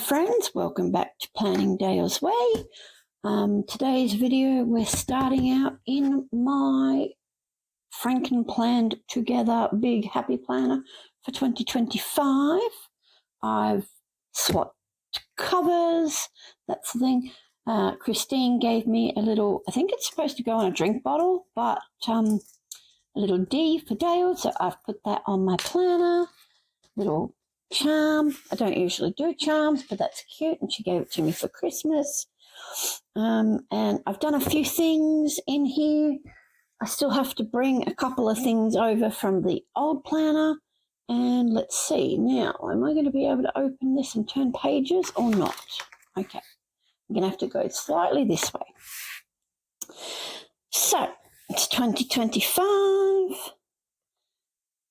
friends, welcome back to Planning Dale's Way. Today's video, we're starting out in my Franken planned together big happy planner for 2025. I've swapped covers, that's the thing. Christine gave me a little, I think it's supposed to go on a drink bottle, but a little D for Dale, so I've put that on my planner. Little charm. I don't usually do charms, but that's cute, and she gave it to me for Christmas. And I've done a few things in here. I still have to bring a couple of things over from the old planner, and let's see now, am I going to be able to open this and turn pages or not? Okay, I'm going to have to go slightly this way. So it's 2025,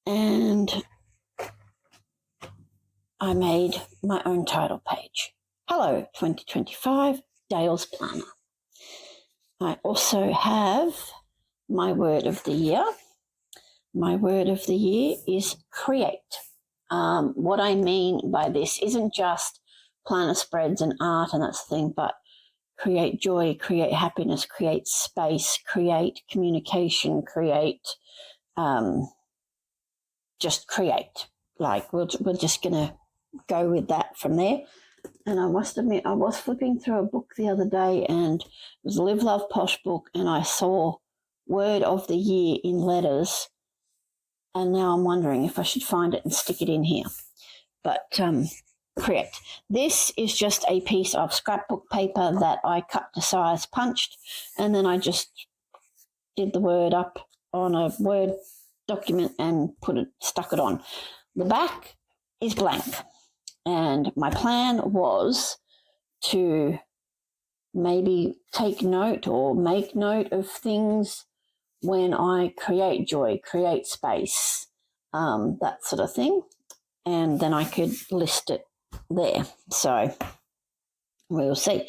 and I made my own title page. Hello, 2025, Dale's Planner. I also have my word of the year. My word of the year is create. What I mean by this isn't just planner spreads and art and that's the thing, but create joy, create happiness, create space, create communication, create, just create. Like we're just going to go with that from there. And I must admit, I was flipping through a book the other day, and it was a Live Love Posh book, and I saw word of the year in letters, and now I'm wondering if I should find it and stick it in here. But create. This is just a piece of scrapbook paper that I cut to size, punched, and then I just did the word up on a Word document and stuck it on. The back is blank. And my plan was to maybe take note or make note of things when I create joy, create space, that sort of thing. And then I could list it there. So we'll see.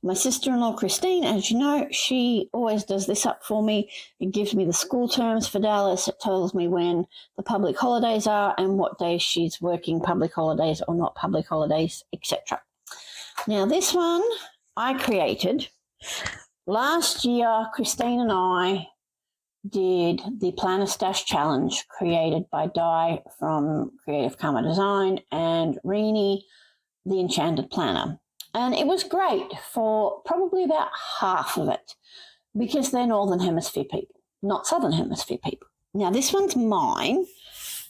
My sister-in-law, Christine, as you know, she always does this up for me. It gives me the school terms for Dallas. It tells me when the public holidays are and what days she's working public holidays or not public holidays, etc. Now, this one I created. Last year, Christine and I did the Planner Stash Challenge created by Di from Creative Karma Design and Rini, the Enchanted Planner. And it was great for probably about half of it because they're Northern Hemisphere people, not Southern Hemisphere people. Now, this one's mine,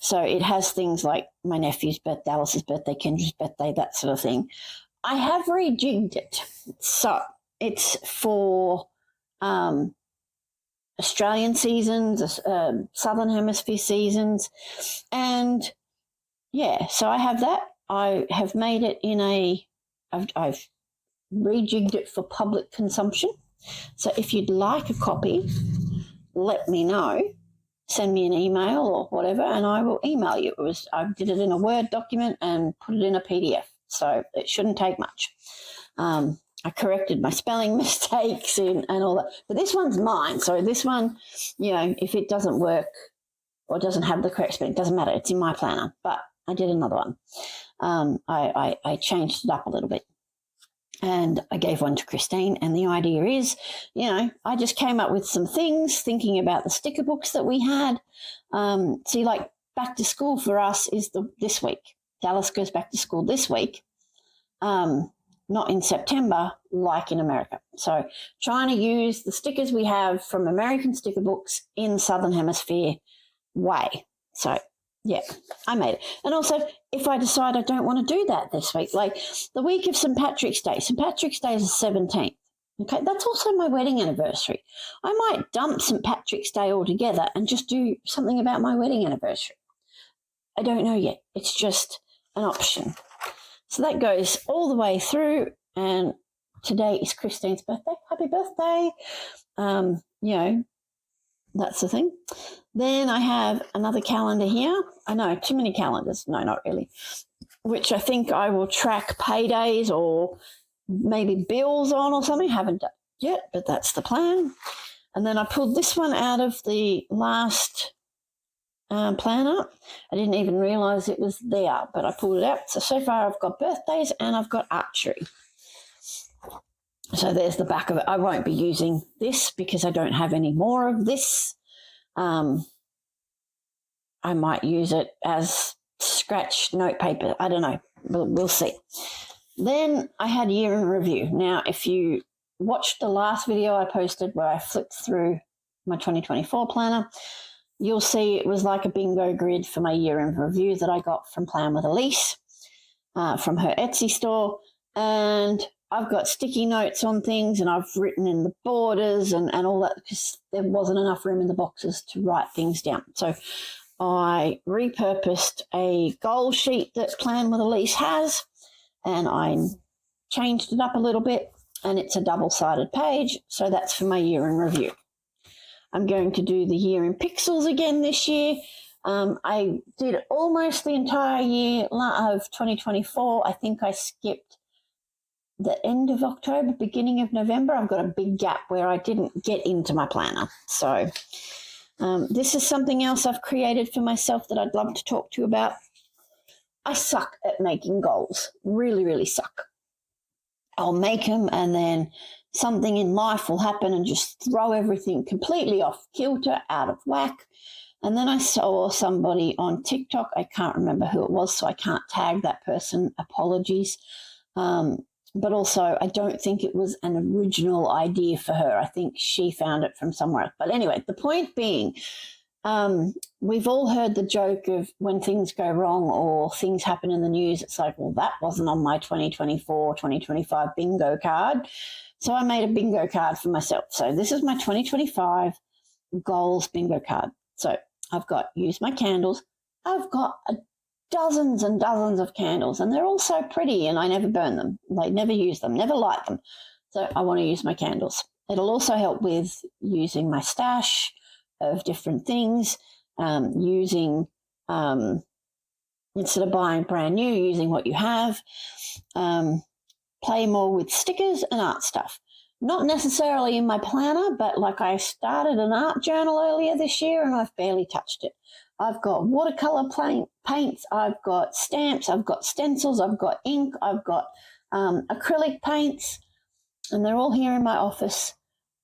so it has things like my nephew's birthday, Dallas's birthday, Kendra's birthday, that sort of thing. I have rejigged it. So it's for Australian seasons, Southern Hemisphere seasons. And, yeah, so I have that. I have made it in I've rejigged it for public consumption. So if you'd like a copy, let me know. Send me an email or whatever, and I will email you. I did it in a Word document and put it in a PDF, so it shouldn't take much. I corrected my spelling mistakes and all that. But this one's mine. So this one, if it doesn't work or doesn't have the correct spelling, it doesn't matter. It's in my planner. But I did another one. I changed it up a little bit, and I gave one to Christine. And the idea is, I just came up with some things thinking about the sticker books that we had. See, like back to school for us is this week. Dallas goes back to school this week, not in September like in America. So trying to use the stickers we have from American sticker books in Southern Hemisphere way. So yeah, I made it. And also, if I decide I don't want to do that this week, like the week of St. Patrick's Day is the 17th. Okay, that's also my wedding anniversary. I might dump St. Patrick's Day altogether and just do something about my wedding anniversary. I don't know yet. It's just an option. So that goes all the way through, and today is Christine's birthday. Happy birthday. That's the thing. Then I have another calendar here. I know, too many calendars. No, not really. Which I think I will track paydays or maybe bills on or something. Haven't done it yet, but that's the plan. And then I pulled this one out of the last planner. I didn't even realise it was there, but I pulled it out. So far I've got birthdays and I've got archery. So there's the back of it. I won't be using this because I don't have any more of this. I might use it as scratch note paper. I don't know. We'll see. Then I had year in review. Now, if you watched the last video I posted where I flipped through my 2024 planner, you'll see it was like a bingo grid for my year in review that I got from Plan with Elise from her Etsy store. And I've got sticky notes on things and I've written in the borders and all that because there wasn't enough room in the boxes to write things down. So I repurposed a goal sheet that Plan with Elise has and I changed it up a little bit and it's a double-sided page. So that's for my year in review. I'm going to do the year in pixels again this year. I did almost the entire year of 2024. I think I skipped the end of October, beginning of November. I've got a big gap where I didn't get into my planner. So this is something else I've created for myself that I'd love to talk to you about. I suck at making goals. Really, really suck. I'll make them and then something in life will happen and just throw everything completely off kilter, out of whack. And then I saw somebody on TikTok. I can't remember who it was, so I can't tag that person. Apologies. But also, I don't think it was an original idea for her. I think she found it from somewhere else. But anyway, the point being, we've all heard the joke of when things go wrong or things happen in the news, it's like, well, that wasn't on my 2024, 2025 bingo card. So I made a bingo card for myself. So this is my 2025 goals bingo card. So I've got use my candles. I've got dozens and dozens of candles and they're all so pretty and I never burn them. Like never use them, never light them. So I want to use my candles. It'll also help with using my stash of different things, using, instead of buying brand new, using what you have, play more with stickers and art stuff. Not necessarily in my planner, but like I started an art journal earlier this year and I've barely touched it. I've got watercolor paints, I've got stamps, I've got stencils, I've got ink, I've got acrylic paints, and they're all here in my office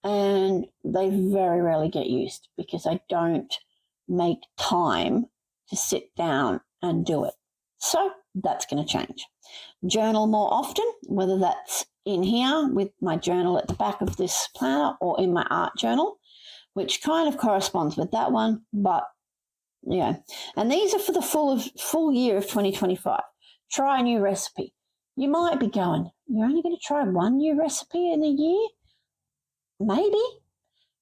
and they very rarely get used because I don't make time to sit down and do it. So that's going to change. Journal more often, whether that's in here with my journal at the back of this planner or in my art journal, which kind of corresponds with that one, but yeah. And these are for the full year of 2025. Try a new recipe. You might be going, you're only going to try one new recipe in a year? Maybe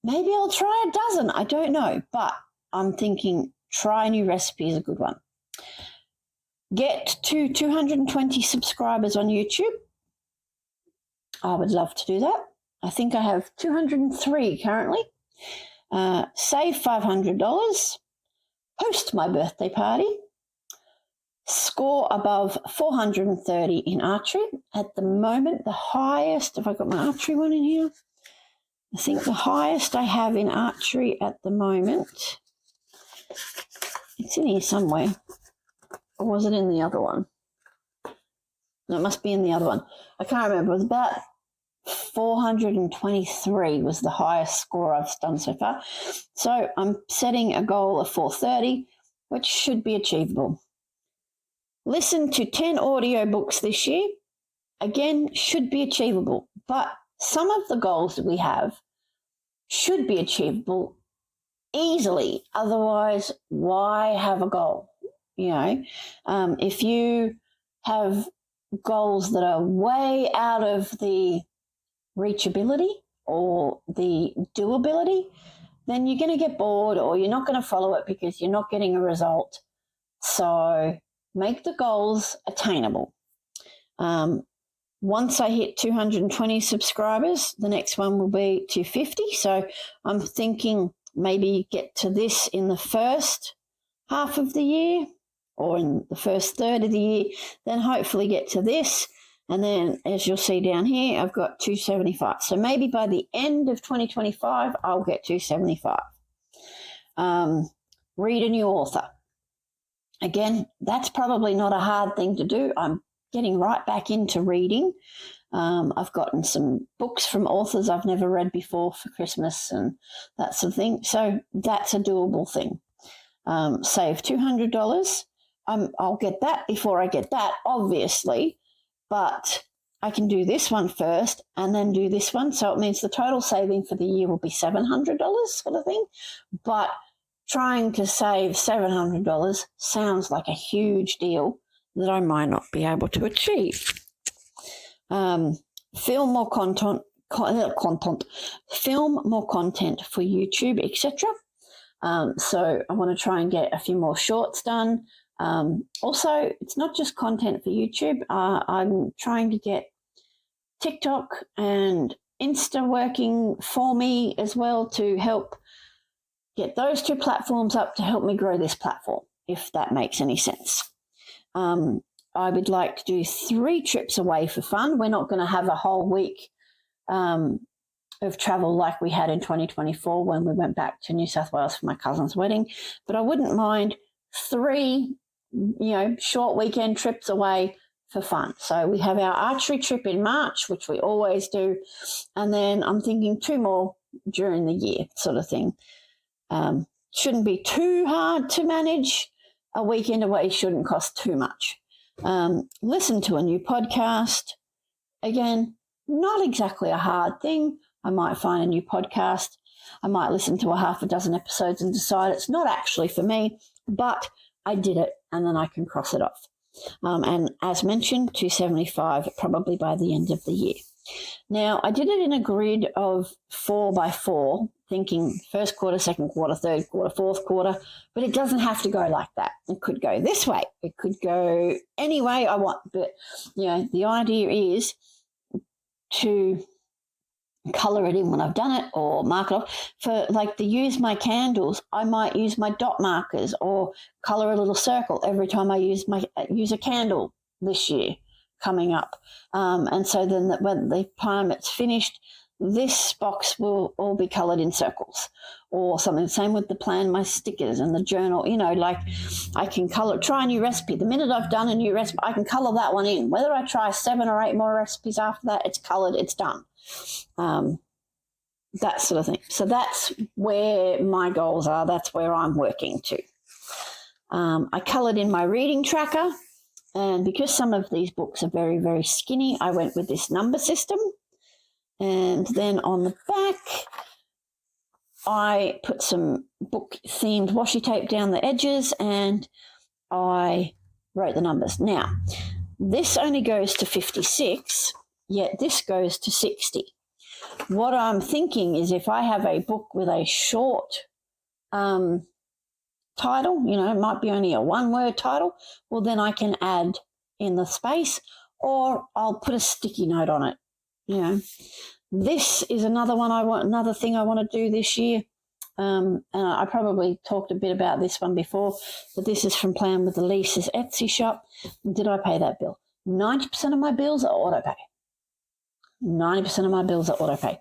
I'll try a dozen. I don't know, but I'm thinking try a new recipe is a good one. Get to 220 subscribers on YouTube. I would love to do that. I think I have 203 currently. Save $500. Host my birthday party. Score above 430 in archery. At the moment, the highest, have I got my archery one in here? I think the highest I have in archery at the moment, it's in here somewhere. Or was it in the other one? No, it must be in the other one. I can't remember. It was about 423 was the highest score I've done so far. So I'm setting a goal of 430, which should be achievable. Listen to 10 audiobooks this year. Again, should be achievable. But some of the goals that we have should be achievable easily. Otherwise, why have a goal? You know, if you have goals that are way out of the reachability or the doability, then you're going to get bored or you're not going to follow it because you're not getting a result. So make the goals attainable. Once I hit 220 subscribers, the next one will be 250. So I'm thinking maybe get to this in the first half of the year or in the first third of the year, then hopefully get to this. And then as you'll see down here, I've got 275. So maybe by the end of 2025, I'll get 275. read a new author. Again, that's probably not a hard thing to do. I'm getting right back into reading. I've gotten some books from authors I've never read before for Christmas and that sort of thing. So that's a doable thing. Save $200. I'll get that before I get that, obviously, but I can do this one first and then do this one. So it means the total saving for the year will be $700 sort of thing. But trying to save $700 sounds like a huge deal that I might not be able to achieve. Film more content for YouTube, etc. So I want to try and get a few more shorts done. Also, it's not just content for YouTube. I'm trying to get TikTok and Insta working for me as well to help get those two platforms up to help me grow this platform, if that makes any sense. I would like to do 3 trips away for fun. We're not going to have a whole week of travel like we had in 2024 when we went back to New South Wales for my cousin's wedding, but I wouldn't mind 3, short weekend trips away for fun. So we have our archery trip in March, which we always do, and then I'm thinking 2 more during the year sort of thing. Shouldn't be too hard to manage. A weekend away shouldn't cost too much. Listen to a new podcast. Again, not exactly a hard thing. I might find a new podcast. I might listen to a half a dozen episodes and decide it's not actually for me, but I did it and then I can cross it off. And as mentioned, 275 probably by the end of the year. Now, I did it in a grid of 4 by 4, thinking first quarter, second quarter, third quarter, fourth quarter, but it doesn't have to go like that. It could go this way. It could go any way I want. But, the idea is to color it in when I've done it or mark it off. For to use my candles, I might use my dot markers or color a little circle every time I use a candle this year coming up. And so then when the time it's finished, this box will all be colored in circles or something. Same with the plan, my stickers and the journal, I can try a new recipe. The minute I've done a new recipe, I can color that one in. Whether I try 7 or 8 more recipes after that, it's colored, it's done. That sort of thing. So that's where my goals are. That's where I'm working to. I colored in my reading tracker, and because some of these books are very, very skinny, I went with this number system. And then on the back, I put some book-themed washi tape down the edges and I wrote the numbers. Now, this only goes to 56, yet this goes to 60. What I'm thinking is if I have a book with a short title, it might be only a 1-word title, well, then I can add in the space or I'll put a sticky note on it. This is another thing I want to do this year. And I probably talked a bit about this one before, but this is from Plan with Elise's Etsy shop. Did I pay that bill? 90% of my bills are autopay. 90% of my bills are autopay.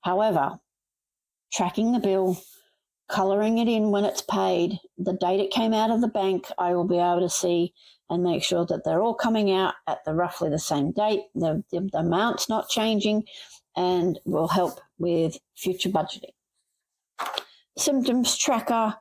However, tracking the bill, colouring it in when it's paid, the date it came out of the bank, I will be able to see and make sure that they're all coming out at roughly the same date. The amount's not changing and will help with future budgeting. Symptoms tracker.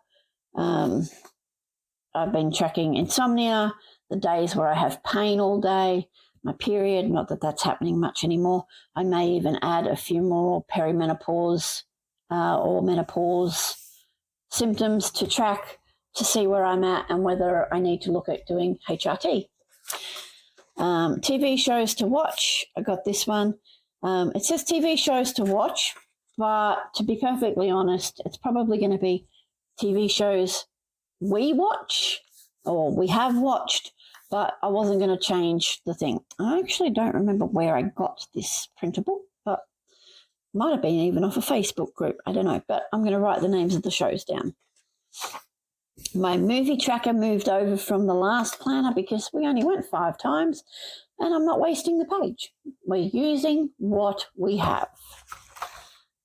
I've been tracking insomnia, the days where I have pain all day, my period, not that that's happening much anymore. I may even add a few more perimenopause or menopause symptoms to track to see where I'm at and whether I need to look at doing HRT. TV shows to watch. I got this one. It says TV shows to watch, but to be perfectly honest, it's probably going to be TV shows we watch or we have watched, but I wasn't going to change the thing. I actually don't remember where I got this printable, but might have been even off a Facebook group. I don't know, but I'm going to write the names of the shows down. My movie tracker moved over from the last planner because we only went 5 times and I'm not wasting the page. We're using what we have.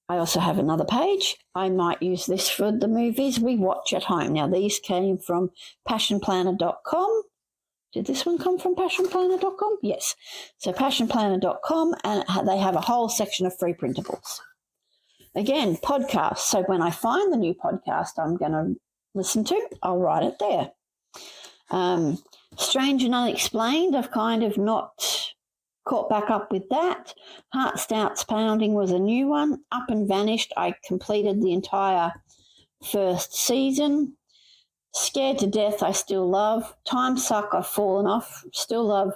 I also have another page. I might use this for the movies we watch at home. Now, these came from passionplanner.com. Did this one come from passionplanner.com? Yes. So passionplanner.com, and they have a whole section of free printables. Again, podcasts. So when I find the new podcast I'm going to listen to, I'll write it there. Strange and Unexplained, I've kind of not caught back up with that. Heart Starts Pounding was a new one. Up and Vanished, I completed the entire first season. Scared to Death, I still love. Time Suck, I've fallen off. Still love.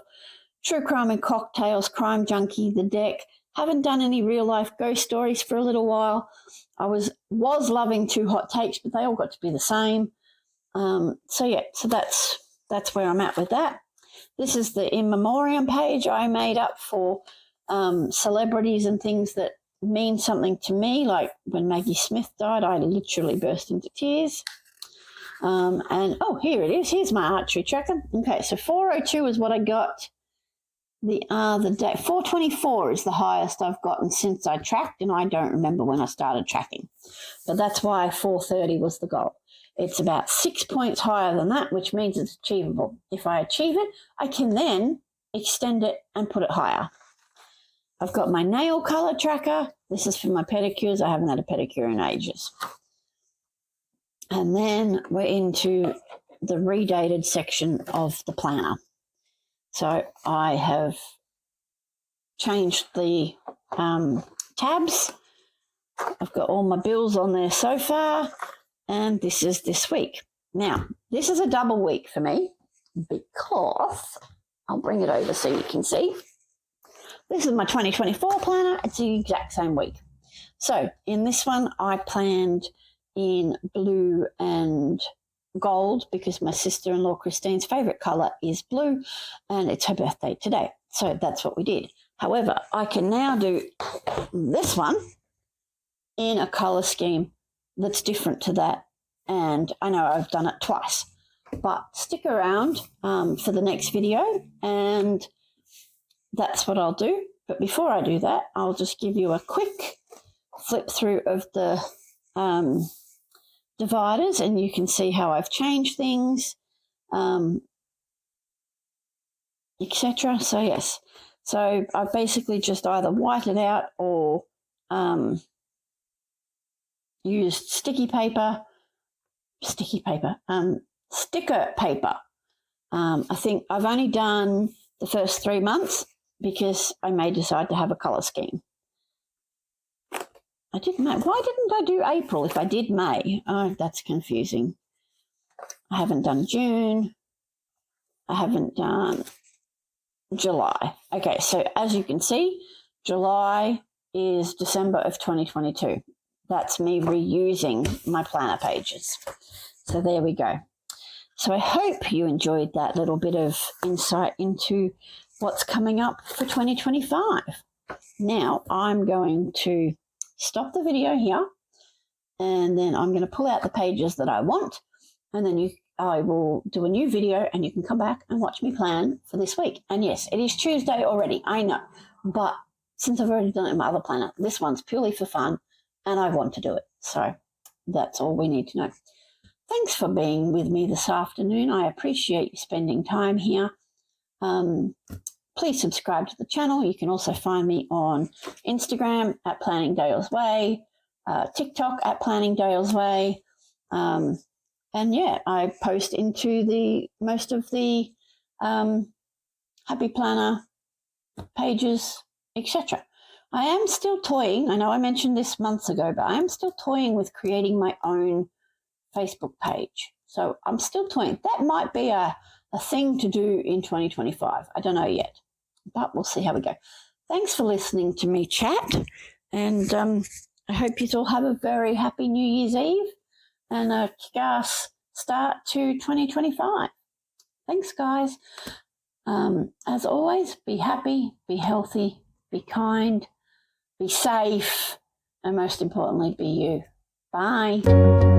True Crime and Cocktails, Crime Junkie, The Deck. Haven't done any real life ghost stories for a little while. I was loving Two Hot Takes, but they all got to be the same. So that's where I'm at with that. This is the in memoriam page I made up for celebrities and things that mean something to me. Like when Maggie Smith died, I literally burst into tears. Here it is. Here's my archery tracker. Okay, so 402 is what I got. The day 424 is the highest I've gotten since I tracked, and I don't remember when I started tracking. But that's why 430 was the goal. It's about 6 points higher than that, which means it's achievable. If I achieve it, I can then extend it and put it higher. I've got my nail color tracker. This is for my pedicures. I haven't had a pedicure in ages. And then we're into the redated section of the planner. So I have changed the tabs. I've got all my bills on there so far, and this is this week. Now, this is a double week for me because I'll bring it over so you can see. This is my 2024 planner. It's the exact same week. So in this one, I planned in blue and gold because my sister-in-law Christine's favourite colour is blue and it's her birthday today. So that's what we did. However, I can now do this one in a colour scheme that's different to that. And I know I've done it twice, but stick around for the next video and that's what I'll do. But before I do that, I'll just give you a quick flip through of the dividers and you can see how I've changed things, etc. So yes, so I've basically just either whited out or used sticker paper. I think I've only done the first 3 months because I may decide to have a colour scheme. I did May. Why didn't I do April if I did May? Oh, that's confusing. I haven't done June. I haven't done July. Okay, so as you can see, July is December of 2022. That's me reusing my planner pages. So there we go. So I hope you enjoyed that little bit of insight into what's coming up for 2025. Now I'm going to stop the video here and then I'm going to pull out the pages that I want and then I will do a new video and you can come back and watch me plan for this week. And yes, it is Tuesday already, I know, but since I've already done it in my other planner, this one's purely for fun and I want to do it. So that's all we need to know. Thanks for being with me this afternoon. I appreciate you spending time here. Please subscribe to the channel. You can also find me on Instagram at Planning Dale's Way, TikTok at Planning Dale's Way. And yeah, I post into most of the Happy Planner pages, etc. I am still toying. I know I mentioned this months ago, but I am still toying with creating my own Facebook page. So I'm still toying. That might be a thing to do in 2025. I don't know yet, but we'll see how we go. Thanks for listening to me chat, and I hope you all have a very happy New Year's Eve and a kick-ass start to 2025. Thanks, guys. As always, be happy, be healthy, be kind, be safe, and most importantly, be you. Bye.